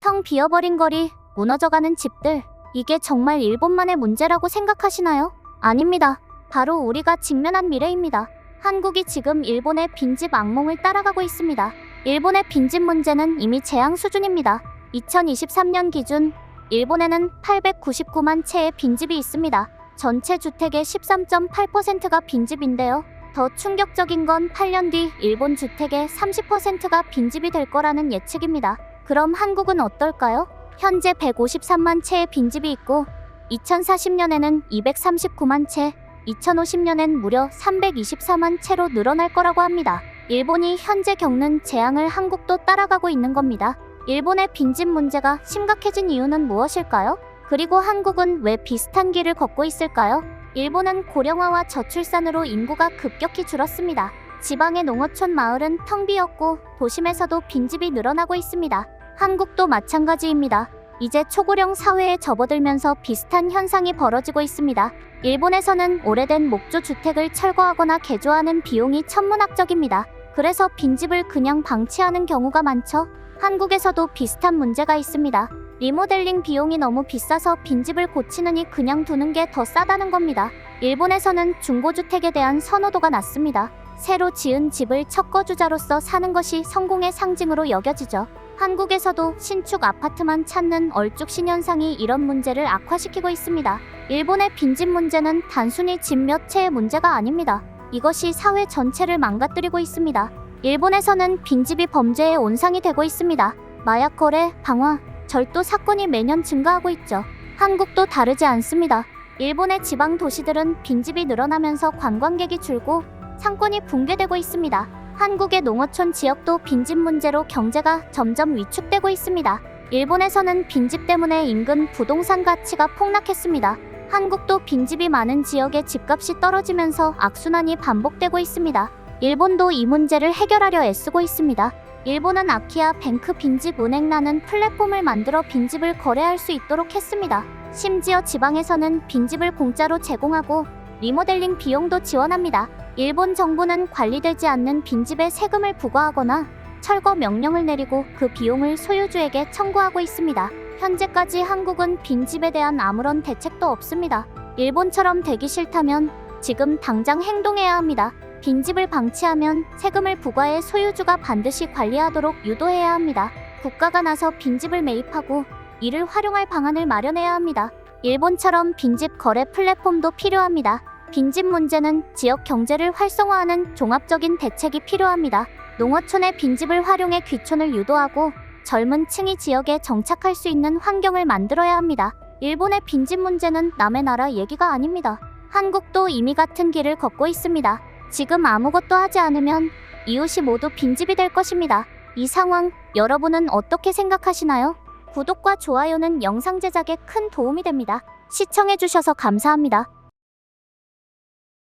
텅 비어버린 거리, 무너져가는 집들, 이게 정말 일본만의 문제라고 생각하시나요? 아닙니다. 바로 우리가 직면한 미래입니다. 한국이 지금 일본의 빈집 악몽을 따라가고 있습니다. 일본의 빈집 문제는 이미 재앙 수준입니다. 2023년 기준 일본에는 899만 채의 빈집이 있습니다. 전체 주택의 13.8%가 빈집인데요. 더 충격적인 건 8년 뒤 일본 주택의 30%가 빈집이 될 거라는 예측입니다. 그럼 한국은 어떨까요? 현재 153만 채의 빈집이 있고 2040년에는 239만 채, 2050년엔 무려 324만 채로 늘어날 거라고 합니다. 일본이 현재 겪는 재앙을 한국도 따라가고 있는 겁니다. 일본의 빈집 문제가 심각해진 이유는 무엇일까요? 그리고 한국은 왜 비슷한 길을 걷고 있을까요? 일본은 고령화와 저출산으로 인구가 급격히 줄었습니다. 지방의 농어촌 마을은 텅 비었고 도심에서도 빈집이 늘어나고 있습니다. 한국도 마찬가지입니다. 이제 초고령 사회에 접어들면서 비슷한 현상이 벌어지고 있습니다. 일본에서는 오래된 목조 주택을 철거하거나 개조하는 비용이 천문학적입니다. 그래서 빈집을 그냥 방치하는 경우가 많죠. 한국에서도 비슷한 문제가 있습니다. 리모델링 비용이 너무 비싸서 빈집을 고치느니 그냥 두는 게 더 싸다는 겁니다. 일본에서는 중고주택에 대한 선호도가 낮습니다. 새로 지은 집을 첫거주자로서 사는 것이 성공의 상징으로 여겨지죠. 한국에서도 신축 아파트만 찾는 얼죽신 현상이 이런 문제를 악화시키고 있습니다. 일본의 빈집 문제는 단순히 집 몇 채의 문제가 아닙니다. 이것이 사회 전체를 망가뜨리고 있습니다. 일본에서는 빈집이 범죄의 온상이 되고 있습니다. 마약 거래, 방화, 절도 사건이 매년 증가하고 있죠. 한국도 다르지 않습니다. 일본의 지방 도시들은 빈집이 늘어나면서 관광객이 줄고 상권이 붕괴되고 있습니다. 한국의 농어촌 지역도 빈집 문제로 경제가 점점 위축되고 있습니다. 일본에서는 빈집 때문에 인근 부동산 가치가 폭락했습니다. 한국도 빈집이 많은 지역의 집값이 떨어지면서 악순환이 반복되고 있습니다. 일본도 이 문제를 해결하려 애쓰고 있습니다. 일본은 아키아 뱅크 빈집 은행라는 플랫폼을 만들어 빈집을 거래할 수 있도록 했습니다. 심지어 지방에서는 빈집을 공짜로 제공하고 리모델링 비용도 지원합니다. 일본 정부는 관리되지 않는 빈집에 세금을 부과하거나 철거 명령을 내리고 그 비용을 소유주에게 청구하고 있습니다. 현재까지 한국은 빈집에 대한 아무런 대책도 없습니다. 일본처럼 되기 싫다면 지금 당장 행동해야 합니다. 빈집을 방치하면 세금을 부과해 소유주가 반드시 관리하도록 유도해야 합니다. 국가가 나서 빈집을 매입하고 이를 활용할 방안을 마련해야 합니다. 일본처럼 빈집 거래 플랫폼도 필요합니다. 빈집 문제는 지역 경제를 활성화하는 종합적인 대책이 필요합니다. 농어촌의 빈집을 활용해 귀촌을 유도하고 젊은 층이 지역에 정착할 수 있는 환경을 만들어야 합니다. 일본의 빈집 문제는 남의 나라 얘기가 아닙니다. 한국도 이미 같은 길을 걷고 있습니다. 지금 아무것도 하지 않으면 이웃이 모두 빈집이 될 것입니다. 이 상황 여러분은 어떻게 생각하시나요? 구독과 좋아요는 영상 제작에 큰 도움이 됩니다. 시청해주셔서 감사합니다.